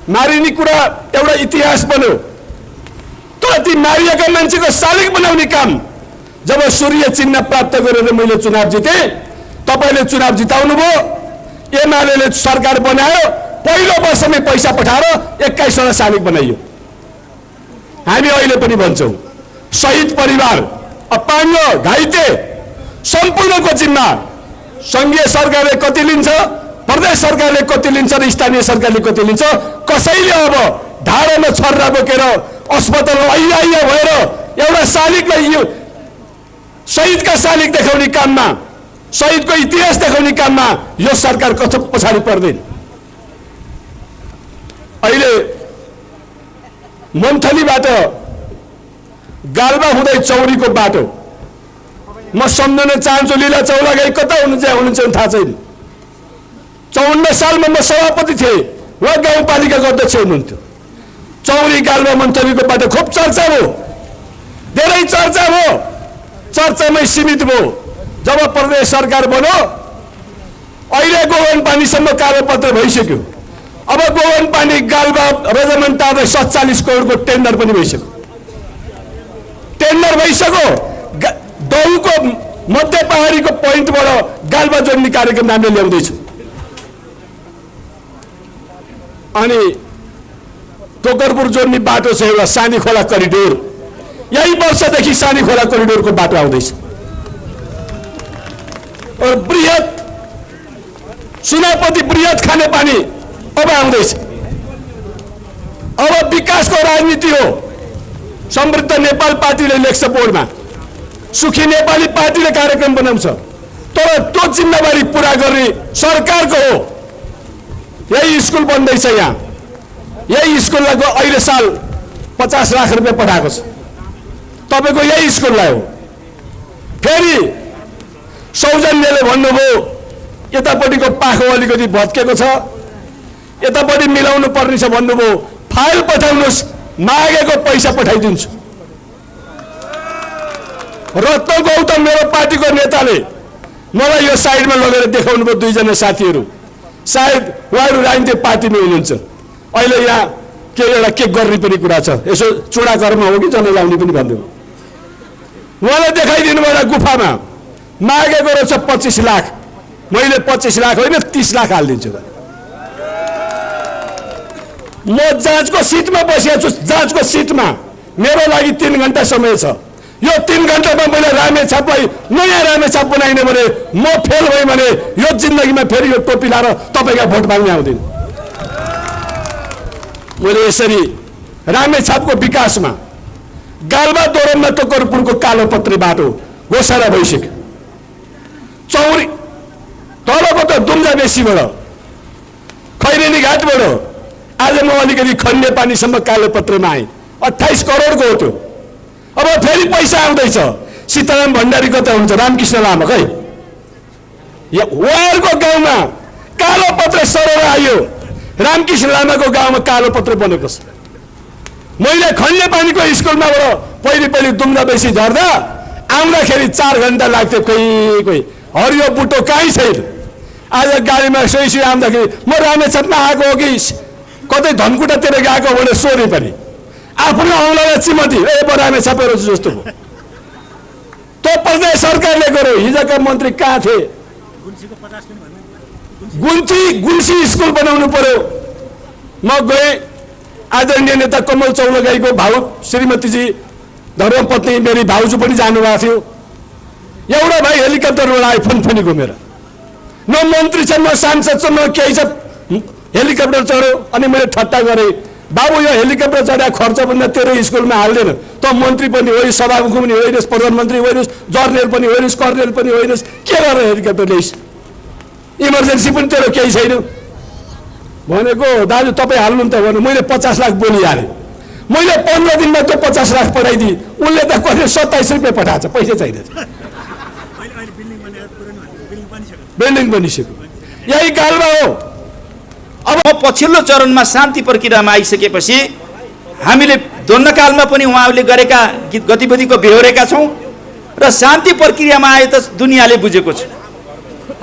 E: मारिने कुरा एउटा इतिहास बन्यो, तर ती मारिएका मान्छेको शालिग बनाउने काम जब सूर्य चिन्ह प्राप्त गरेर मैले चुनाव जितेँ, तपाईँले चुनाव जिताउनु भयो, एमाले सरकार बनायो, पहिलो वर्षमै पैसा पठाएर 21वटा शालिग बनाइयो। हामी अहिले पनि भन्छौँ शहीद परिवार, अपाङ्ग, घाइते सम्पूर्णको जिम्मा सङ्घीय सरकारले कति लिन्छ, प्रदेश सरकारले कति लिन्छ र स्थानीय सरकारले कति लिन्छ। कसैले अब ढाडामा छर्रा बोकेर अस्पतालमा अहिया भएर एउटा शालिगलाई यो शहीदका शालिग देखाउने काममा, शहीदको इतिहास देखाउने काममा यो सरकार कस्तो पछाडि पर्दैन। अहिले मन्थलीबाट गाल्बा हुँदै चौरीको बाटो म सम्झन चाहन्छु। लीला चौलागाई कता हुनुहुन्छ थाहा छैन। 54 सालमा म सभापति थिएँ, उहाँ गाउँपालिकाको अध्यक्ष हुनुहुन्थ्यो। चौरी गाल्बा मन्थलीको बाटो खुब चर्चा भयो, धेरै चर्चा भयो, चर्चामै सीमित भयो। जब प्रदेश सरकार बन्यो, अहिले गोवन पानीसम्म कागजपत्र भइसक्यो। अब गोवन पानी गाल्बा रजमन्टा 47 करोडको टेन्डर पनि भइसक्यो। टेन्डर भइसक्यो, दौको मध्य पहाडीको पोइन्टबाट गाल्बा जोड्ने कार्यक्रम हामीले ल्याउँदैछौँ। अनि टोकरपुर जोड्ने बाटो छ एउटा सानी खोला करिडोर, यही वर्षदेखि सानी खोला करिडोरको बाटो आउँदैछ। बृहत सुनापति बृहत खानेपानी अब आउँदैछ। अब विकासको राजनीति हो। समृद्ध नेपाल पार्टीले लेख्छ बोर्डमा, सुखी नेपाली पार्टीले कार्यक्रम बनाउँछ, तर त्यो जिम्मेवारी पुरा गर्ने सरकारको हो। यही स्कुल बन्दैछ यहाँ, यही स्कुललाई अहिले साल 50 लाख रुपियाँ पठाएको छ, तपाईँको यही स्कुललाई हो। फेरि सौजन्यले भन्नुभयो यतापट्टिको पाखो अलिकति भत्केको छ, यतापट्टि मिलाउनु पर्ने छ भन्नुभयो, फाइल पठाउनुहोस्, मागेको पैसा पठाइदिन्छु। रत्न गौतम मेरो पार्टीको नेताले मलाई यो साइडमा लगेर देखाउनु भयो, दुईजना साथीहरू, सायद उहाँहरू राजनीतिक पार्टीमा हुनुहुन्छ। अहिले यहाँ के एउटा के गर्ने पनि कुरा छ, यसो चुडा कर्म हो कि जनै लाउने पनि भन्नुभयो। उहाँले देखाइदिनु भयो गुफामा मागेको रहेछ 25 लाख, मैले 25 लाख होइन 30 लाख हालिदिन्छु। म जाँचको सिटमा बसेको छु, जाँचको सिटमा मेरो लागि 3 घण्टा समय छ। यो 3 घण्टामा मैले रामेछापलाई नयाँ रामेछाप बनाइने भने म फेल भएँ भने यो जिन्दगीमा फेरि यो टोपी लाएर तपाईँका भोट माग्ने आउँदैन। मैले यसरी रामेछापको विकासमा गाल्बा दोरनमा टोकरपुरको कालो पत्रे बाटो घोषणा भइसक्यो। चौरी तलको त दुम्जा बेसीबाट खैरेनी घाटबाट आज म अलिकति खन्ने पानीसम्म कालो पत्रेमा आएँ, 28 करोडको हो त्यो। अब फेरि पैसा आउँदैछ। सीताराम भण्डारी कता हुन्छ, रामकृष्ण लामा खै, उहाँहरूको गाउँमा कालो पत्रे सरेर आयो, रामकृष्ण लामाको गाउँमा कालो पत्रे बनेको छ। मैले खन्ने पानीको स्कुलमाबाट पहिले दुम्जा बेसी झर्दा आउँदाखेरि 4 घण्टा लाग्थ्यो। कोही हरियो बुटो कहीँ छैन। आज गाडीमा सोही आउँदाखेरि म रामेछापमा आएको हो कि कतै धनकुटातिर गएको भने सोधे पनि आफ्नो औँलालाई चिमटी रामेछापेर जस्तो भयो। त्यो प्रदेश सरकारले गर्यो। हिजोका मन्त्री कहाँ थिए? गुल्सी स्कुल बनाउनु पर्यो। म गएँ, आदरणीय नेता कमल चौलगाईको भाउ श्रीमतीजी धर्मपत्नी मेरी भाउजू पनि जानुभएको थियो। एउटा भाइ हेलिकप्टरबाट आयो फनफनी घुमेर, न मन्त्री छ न सांसद छ न केही छ, हेलिकप्टर चढ्यो। अनि मैले ठट्टा गरेँ, बाबु यो हेलिकप्टर चढा खर्च भन्दा तेरो स्कुलमा हाल्दैन, त मन्त्री पनि होइस्, सभामुख पनि होइनस्, प्रधानमन्त्री होइनस्, जर्नेल पनि होइनस्, कर्नेल पनि होइनस्, के गरेर हेलिकप्टर ल्याइस्? इमर्जेन्सी पनि तेरो केही छैन भनेको। दाजु तपाईँ हाल्नु त भने मैले 50 लाख बोलिहालेँ। मैले 15 दिनमा त्यो 50 लाख पठाइदिएँ। उसले त कहिले 27 रुपियाँ पठाएको छ, पैसा चाहिँदैन। बिल्डिङ बनिसक्यो, यही गाल्बा हो।
F: अब पछिल्लो चरणमा शान्ति प्रक्रियामा आइसकेपछि हामीले द्वन्द्वकालमा पनि उहाँहरूले गरेका गतिविधिको बेहोरेका छौँ र शान्ति प्रक्रियामा आए त दुनियाँले बुझेको छ।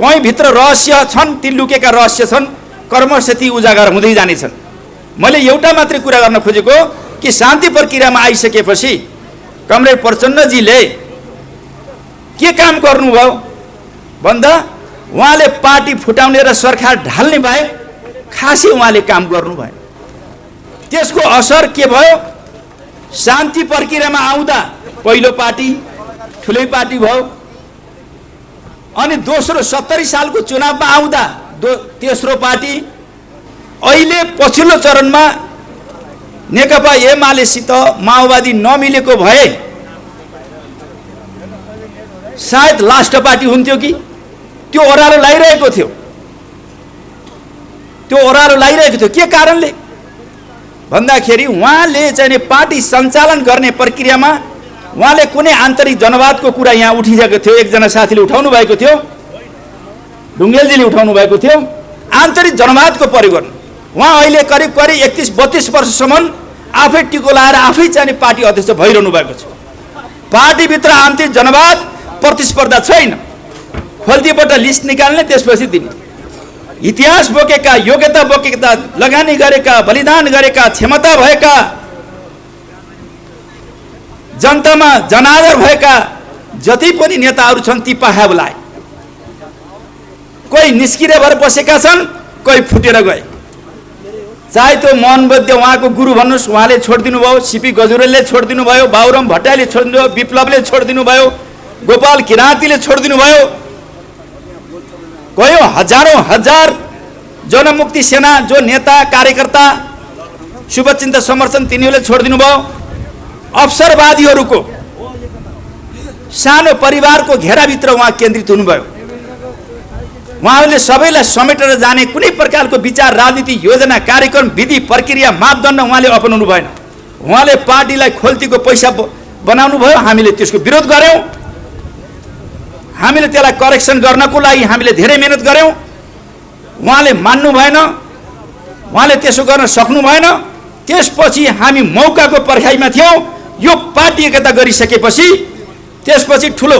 F: कहीँ भित्र रहस्य छन्, ती लुकेका रहस्य छन्, क्रमशः ती उजागर हुँदै जानेछन्। मैले एउटा मात्रै कुरा गर्न खोजेको कि शान्ति प्रक्रियामा आइसकेपछि कमरेड प्रचण्डजीले के काम गर्नुभयो भन्दा उहाँले पार्टी फुटाउने र सरकार ढाल्ने भए खासै उहाँले काम गर्नु भएन। त्यसको असर के भयो? शान्ति प्रक्रियामा आउँदा पहिलो पार्टी ठुलै पार्टी भयो, अनि दोस्रो 70 सालको चुनावमा आउँदा तेस्रो पार्टी, अहिले पछिल्लो चरणमा नेकपा एमालेसित माओवादी नमिलेको भए सायद लास्ट पार्टी हुन्थ्यो कि त्यो ओह्रालो लागिरहेको थियो। के कारणले भन्दाखेरि उहाँले चाहिँ पार्टी सञ्चालन गर्ने प्रक्रियामा उहाँले कुनै आन्तरिक जनवादको कुरा यहाँ उठिसकेको थियो। एकजना साथीले उठाउनु भएको थियो, ढुङ्गेलजीले उठाउनु भएको थियो, आन्तरिक जनवादको प्रयोग गर्नु। उहाँ अहिले करिब 31-32 वर्षसम्म आफै टिको लाएर आफै चाहिँ पार्टी अध्यक्ष भइरहनु भएको छ। पार्टीभित्र आन्तरिक जनवाद प्रतिस्पर्धा छैन। खोल्तीबाट लिस्ट निकाल्ने, त्यसपछि दिने। इतिहास बोकेका, योग्यता बोकेका, लगानी गरेका, बलिदान गरेका, क्षमता भएका, जनतामा जनादर भएका जति पनि नेताहरू छन् ती पाखा बोलाए। कोही निस्किएर भएर बसेका छन्, कोही फुटेर गए। चाहे त्यो मोहन वैद्य उहाँको गुरु भन्नुहोस्, उहाँले छोडिदिनु भयो, सीपी गजुरेलले छोडिदिनु भयो, बाबुराम भट्टराईले छोडिदिनु भयो, विप्लवले छोडिदिनु भयो, गोपाल किराँतीले छोडिदिनु भयो, कयौं हजारौं हजार जनमुक्ति सेना जो नेता कार्यकर्ता शुभचिन्तक समर्थन तिनीहरूले छोडिदिनु भयो। अवसरवादीहरूको सानो परिवारको घेराभित्र उहाँ केन्द्रित हुनुभयो। उहाँले सबैलाई समेटेर जाने कुनै प्रकारको विचार, राजनीति, योजना, कार्यक्रम, विधि, प्रक्रिया, मापदण्ड उहाँले अपनाउनु भएन। उहाँले पार्टीलाई खोल्तीको पैसा बनाउनु भयो। हामीले त्यसको विरोध गर्यौँ। हामीले त्यसलाई करेक्सन गर्नको लागि हामीले धेरै मेहनत गर्यौँ। उहाँले मान्नु भएन। उहाँले त्यसो गर्न सक्नु भएन। त्यसपछि हामी मौकाको पर्खाइमा थियौँ। यो पार्टी एकता गरिसकेपछि त्यसपछि ठुलो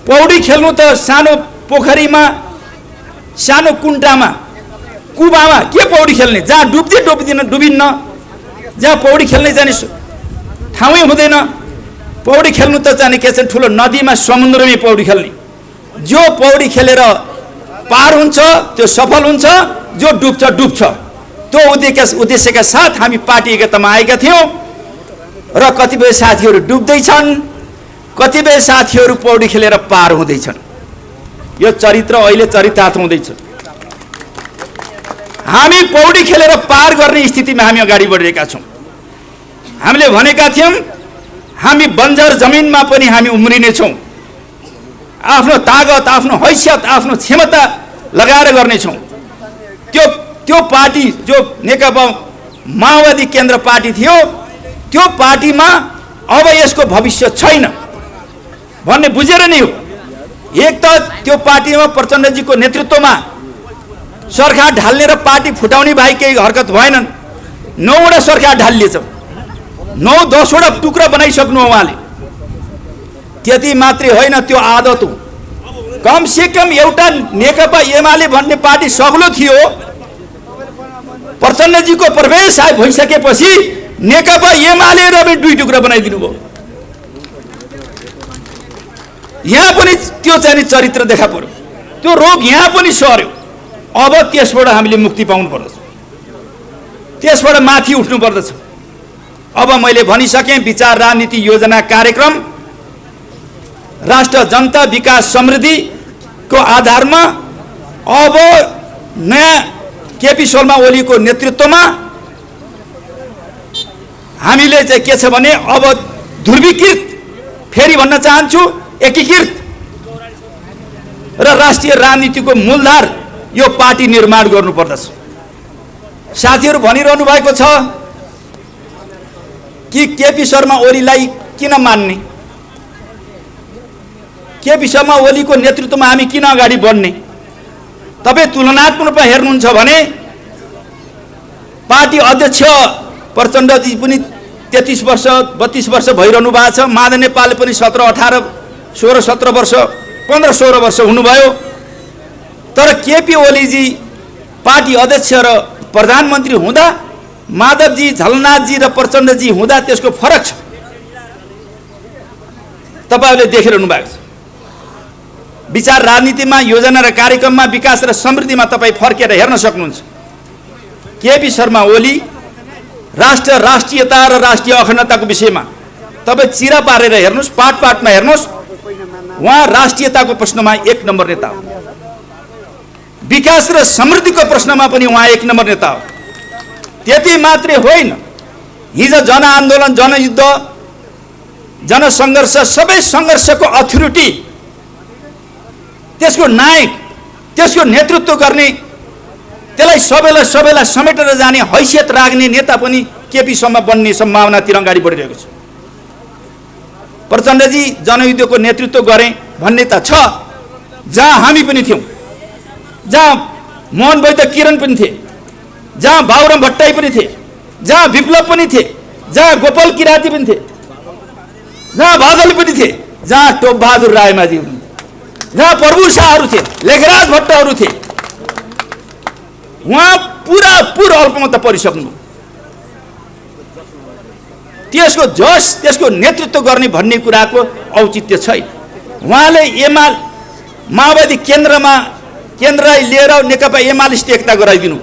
F: पौडी खेल्नु त सानो पोखरीमा, सानो कुण्टामा, कुबामा के पौडी खेल्ने, जहाँ डुबिन्न, जहाँ पौडी खेल्ने जाने ठाउँै हुँदैन। पौडी खेल्नु त जाने के छ, ठुलो नदीमा, समुद्रमै पौडी खेल्ने। जो पौडी खेलेर पार हुन्छ त्यो सफल हुन्छ, जो डुब्छ। त्यो उद्देश्यका साथ हामी पार्टी एकतामा आएका थियौँ र कतिपय साथीहरू डुब्दैछन्, कतिपय साथीहरू पौडी खेलेर पार हुँदैछन्। यो चरित्र अहिले चरितार्थ हुँदैछ। हामी पौडी खेलेर पार गर्ने स्थितिमा हामी अगाडि बढिरहेका छौँ। हामीले भनेका थियौँ हामी बन्जर जमिनमा पनि हामी उम्रिनेछौँ। आफ्नो तागत, आफ्नो हैसियत, आफ्नो क्षमता लगाएर गर्नेछौँ। त्यो पार्टी जो नेकपा माओवादी केन्द्र पार्टी थियो, त्यो पार्टीमा अब यसको भविष्य छैन भन्ने बुझेर नै हो। एक त त्यो पार्टीमा प्रचण्डजीको नेतृत्वमा सरकार ढाल्ने र पार्टी फुटाउने बाहेक केही हरकत भएनन्। 9वटा सरकार ढालिएछ, 9-10वटा टुक्रा बनाइसक्नु उहाँले। त्यति मात्रै होइन, त्यो आदत हो। कमसे कम एउटा नेकपा एमाले भन्ने पार्टी सग्लो थियो। प्रचण्डजीको प्रवेश भइसकेपछि नेकपा एमाले र 2 टुक्रा बनाइदिनु भयो। यहाँ पनि त्यो चाहिँ चरित्र देखा पर्यो। त्यो रोग यहाँ पनि सर्यो। अब त्यसबाट हामीले मुक्ति पाउनु पर्दछ, त्यसबाट माथि उठ्नु पर्दछ। अब मैले भनिसकेँ, विचार, राजनीति, योजना, कार्यक्रम, राष्ट्र, जनता, विकास, समृद्धिको आधारमा अब नयाँ केपी शर्मा ओलीको नेतृत्वमा हामीले चाहिँ के छ भने अब ध्रुवीकृत, फेरि भन्न चाहन्छु, एकीकृत र राष्ट्रिय राजनीतिको मूलधार यो पार्टी निर्माण गर्नुपर्दछ। साथीहरू भनिरहनु भएको छ कि केपी शर्मा ओलीलाई किन मान्ने, केपी शर्मा ओलीको नेतृत्वमा हामी किन अगाडि बढ्ने। तपाईँ तुलनात्मक रूपमा हेर्नुहुन्छ भने पार्टी अध्यक्ष प्रचण्डजी पनि 33 वर्ष 32 वर्ष भइरहनु भएको छ। माधव नेपालले पनि 17, 18, 16, 17 वर्ष, 15, 16 वर्ष हुनुभयो। तर केपी ओलीजी पार्टी अध्यक्ष र प्रधानमन्त्री हुँदा माधवजी, झलनाथजी र प्रचण्डजी हुँदा त्यसको फरक छ। तपाईँहरूले देखिरहनु भएको छ। विचार, राजनीतिमा, योजना र कार्यक्रममा, विकास र समृद्धिमा तपाईँ फर्केर हेर्न सक्नुहुन्छ। केपी शर्मा ओली राष्ट्र, राष्ट्रियता र राष्ट्रिय अखण्डताको विषयमा तपाईँ चिरा पारेर हेर्नुहोस्, पाटमा हेर्नुहोस्, उहाँ राष्ट्रियताको प्रश्नमा 1 नम्बर नेता हो। विकास र समृद्धिको प्रश्नमा पनि उहाँ 1 नम्बर नेता हो। त्यति मात्रै होइन, हिजो जनआन्दोलन, जनयुद्ध, जनसङ्घर्ष, सबै सङ्घर्षको अथोरिटी, त्यसको नायक, त्यसको नेतृत्व गर्ने, त्यसलाई सबैलाई समेटेर जाने हैसियत राख्ने नेता पनि केपी शर्मा बन्ने सम्भावनातिर अगाडि बढिरहेको छ। प्रचण्डजी जनयुद्धको नेतृत्व गरे भन्ने त छ, जहाँ हामी पनि थियौँ, जहाँ मोहन वैद्य किरण पनि थिए, जहाँ बाबुराम भट्टराई पनि थिए, जहाँ विप्लव पनि थिए, जहाँ गोपाल किराती पनि थिए, जहाँ बादल पनि थिए, जहाँ टोपबहादुर रायमाझी हुनुहुन्थ्यो, जहाँ प्रभु शाहहरू थिए, लेखराज भट्टहरू थिए। उहाँ पुरा अल्पमत परिसक्नु। त्यसको जस, त्यसको नेतृत्व गर्ने भन्ने कुराको औचित्य छैन। उहाँले माओवादी केन्द्रलाई लिएर नेकपा एमालेसित एकता गराइदिनु।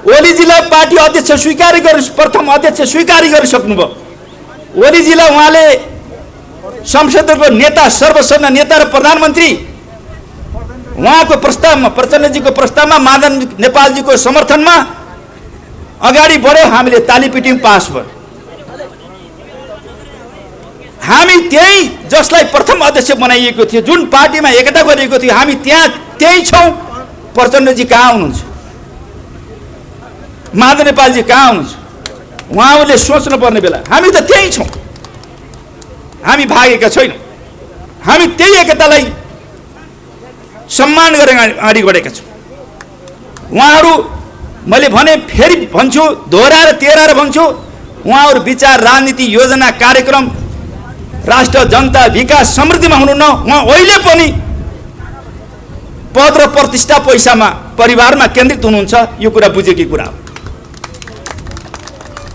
F: ओलीजीलाई पार्टी अध्यक्ष स्वीकार गर्नु, प्रथम अध्यक्ष स्वीकार गरिसक्नुभयो। ओलीजीलाई उहाँले संसदको नेता, सर्वसम्म नेता र प्रधानमन्त्री, उहाँको प्रस्तावमा, प्रचण्डजीको प्रस्तावमा, माधव नेपालजीको समर्थनमा अगाडि बढ्यो। हामीले ताली पिट्यौँ, पास भयो। हामी त्यही जसलाई प्रथम अध्यक्ष बनाइएको थियो, जुन पार्टीमा एकता गरिएको थियो, हामी त्यही छौँ। प्रचण्डजी कहाँ हुनुहुन्छ? माधव नेपालजी कहाँ हुनुहुन्छ? उहाँहरूले सोच्नु पर्ने बेला हामी त त्यही छौँ। हामी भागेका छैनौँ। हामी त्यही एकतालाई सम्मान गरेर अगाडि बढेका छौँ। उहाँहरू, मैले भने फेरि भन्छु, दोहोऱ्याएर तेह्राएर भन्छु, उहाँहरू विचार, राजनीति, योजना, कार्यक्रम, राष्ट्र, जनता, विकास, समृद्धिमा हुनुहुन्न। उहाँ अहिले पनि पद र प्रतिष्ठा, पैसामा, परिवारमा केन्द्रित हुनुहुन्छ। यो कुरा बुझेकी कुरा हो।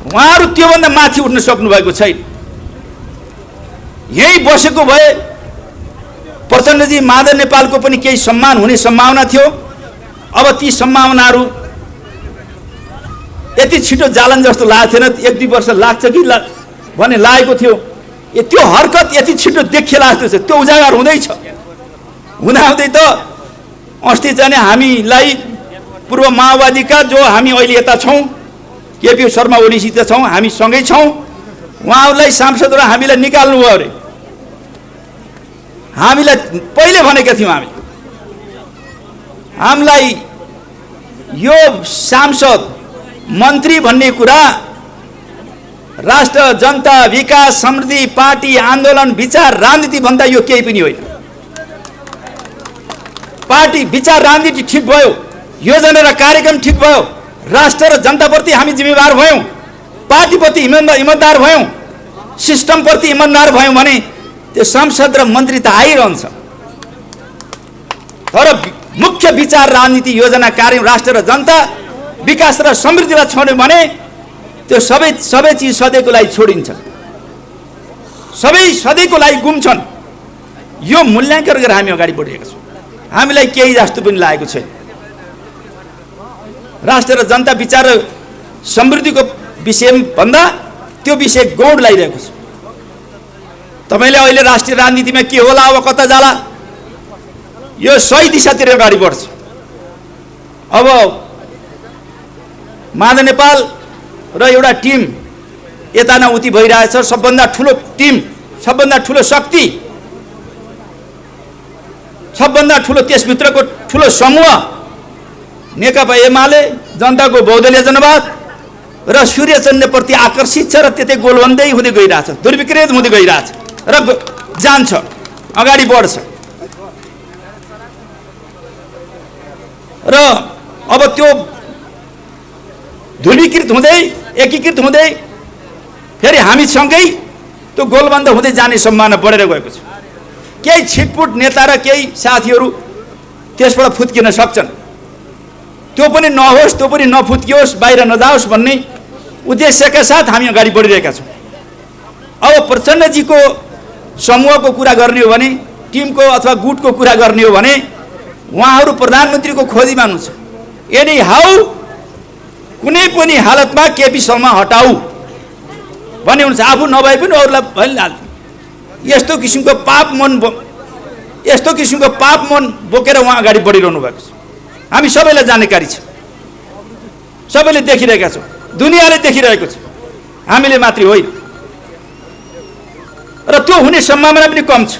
F: उहाँहरू त्योभन्दा माथि उठ्न सक्नु भएको छैन। यही बसेको भए प्रचण्डजी, माधव नेपालको पनि केही सम्मान हुने सम्भावना थियो। अब ती सम्भावनाहरू यति छिटो जालन जस्तो लागेको थिएन। 1-2 वर्ष लाग्छ कि भन्ने लागेको थियो। त्यो हरकत यति छिटो देखिएला जस्तो छ। त्यो उजागर हुँदैछ। हुँदाहुँदै त अस्ति चाहिँ हामीलाई पूर्व माओवादीका जो हामी अहिले यता छौँ, केपी शर्मा ओलीसित छौँ, हामी सँगै छौँ, उहाँहरूलाई सांसदहरू हामीलाई निकाल्नु भयो अरे। हामीलाई पहिले भनेका थियौँ, हामीलाई यो सांसद, मन्त्री भन्ने कुरा राष्ट्र, जनता, विकास, समृद्धि, पार्टी, आन्दोलन, विचार, राजनीति भन्दा यो केही पनि होइन। पार्टी, विचार, राजनीति ठिक भयो, योजना र कार्यक्रम ठिक भयो, राष्ट्र र जनताप्रति हामी जिम्मेवार भयौँ, पार्टीप्रति इमान्दार भयौँ, सिस्टमप्रति इमान्दार भयौँ भने त्यो सांसद र मन्त्री त आइरहन्छ। तर मुख्य विचार, राजनीति, योजना, कार्यक्रम, राष्ट्र र जनता, विकास र समृद्धिलाई छोड्यो भने त्यो सबै चिज सधैँको लागि छोडिन्छ। सबै सधैँको लागि गुम्छन्। यो मूल्याङ्कन गरेर हामी अगाडि बढिरहेका छौँ। हामीलाई केही जस्तो पनि लागेको छैन। राष्ट्र र जनता, विचार र समृद्धिको विषयभन्दा त्यो विषय गौड लगाइरहेको छ। तपाईँले अहिले राष्ट्रिय राजनीतिमा के होला, अब कता जाला, यो सही दिशातिर अगाडि बढ्छ। अब माधव नेपाल र एउटा टिम यता न उति भइरहेछ। सबभन्दा ठुलो टिम, सबभन्दा ठुलो शक्ति, सबभन्दा ठुलो त्यसभित्रको ठुलो समूह नेकपा एमाले, जनताको बहुदलीय जनवाद र सूर्यचन्द्रप्रति आकर्षित छ र त्यतै गोलबन्दै हुँदै गइरहेछ, दुर्विकृत हुँदै गइरहेछ र जान्छ, अगाडि बढ्छ। र अब त्यो ध्रुवीकृत हुँदै, एकीकृत हुँदै फेरि हामीसँगै त्यो गोलबन्द हुँदै जाने सम्भावना बढेर गएको छ। केही छिटपुट नेता र केही साथीहरू त्यसबाट फुत्किन सक्छन्। त्यो पनि नहोस्, त्यो पनि नफुत्कियोस्, बाहिर नजाओस् भन्ने उद्देश्यका साथ हामी अगाडि बढिरहेका छौँ। अब प्रचण्डजीको समूहको कुरा गर्ने हो भने, टिमको अथवा गुटको कुरा गर्ने हो भने, उहाँहरू प्रधानमन्त्रीको खोजीमा हुनुहुन्छ। एनी हाउ कुनै पनि हालतमा केपी शर्मा हटाऊ भन्ने हुन्छ। आफू नभए पनि अरूलाई भइहाल्छ। यस्तो किसिमको पाप मन बोकेर उहाँ अगाडि बढिरहनु भएको छ। हामी सबैलाई जानकारी छ, सबैले देखिरहेका छौँ, दुनियाँले देखिरहेको छ, हामीले मात्रै होइन। र त्यो हुने सम्भावना पनि कम छ।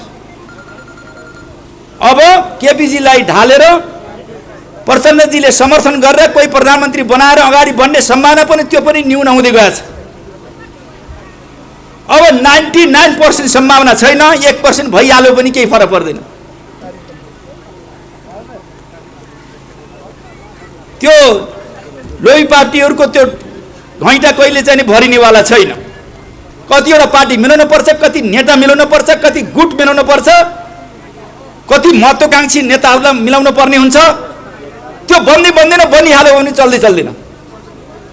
F: अब केपीजीलाई ढालेर प्रचण्डजीले समर्थन गरेर कोही प्रधानमन्त्री बनाएर अगाडि बढ्ने सम्भावना पनि त्यो पनि न्यून हुँदै गएको छ। अब 99% सम्भावना छैन, 1% भइहाल्यो पनि केही फरक पर्दैन। त्यो लोही पार्टीहरूको त्यो घैँटा कहिले चाहिँ भरिनेवाला छैन। कतिवटा पार्टी मिलाउनु पर्छ, कति नेता मिलाउनु पर्छ, कति गुट मिलाउनु पर्छ, कति महत्त्वाकांक्षी नेताहरूलाई मिलाउनु पर्ने हुन्छ। त्यो बन्दैन, बनिहाल्यो भने चल्दैन।